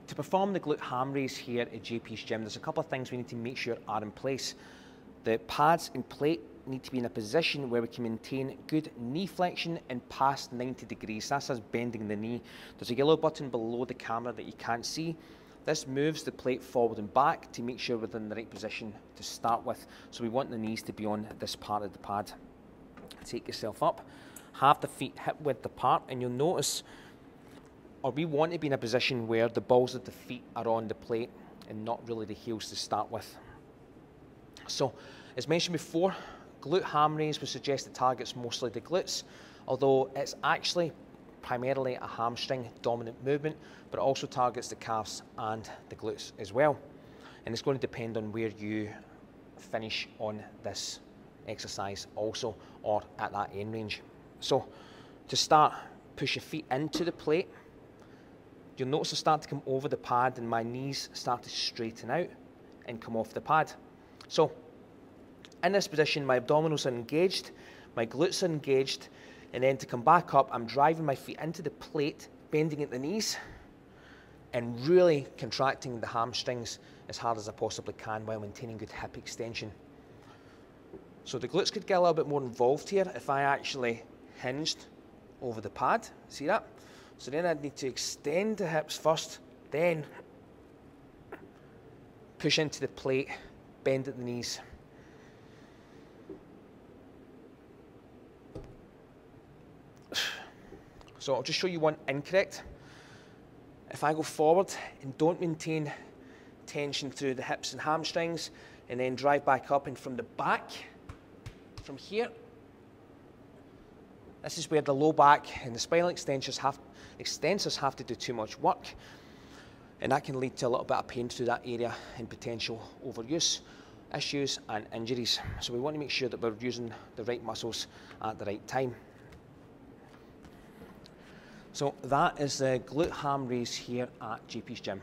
To perform the glute ham raise here at JP's gym, there's a couple of things we need to make sure are in place. The pads and plate need to be in a position where we can maintain good knee flexion and past 90 degrees. That's us bending the knee. There's a yellow button below the camera that you can't see. This moves the plate forward and back to make sure we're in the right position to start with. So we want the knees to be on this part of the pad. Take yourself up, have the feet hip width apart, and you'll notice, or we want to be in a position where the balls of the feet are on the plate and not really the heels to start with. So, as mentioned before, glute ham raise we suggest it targets mostly the glutes, although it's actually primarily a hamstring dominant movement, but it also targets the calves and the glutes as well. And it's going to depend on where you finish on this exercise also, or at that end range. So, to start, push your feet into the plate. You'll notice I start to come over the pad and my knees start to straighten out and come off the pad. So, in this position, my abdominals are engaged, my glutes are engaged, and then to come back up, I'm driving my feet into the plate, bending at the knees, and really contracting the hamstrings as hard as I possibly can while maintaining good hip extension. So the glutes could get a little bit more involved here if I actually hinged over the pad. See that? So then I'd need to extend the hips first, then push into the plate, bend at the knees. So I'll just show you one incorrect. If I go forward and don't maintain tension through the hips and hamstrings, and then drive back up and from the back, from here, this is where the low back and the spinal extensors have to do too much work, and that can lead to a little bit of pain through that area and potential overuse issues and injuries. So we want to make sure that we're using the right muscles at the right time. So that is the glute ham raise here at JP's gym.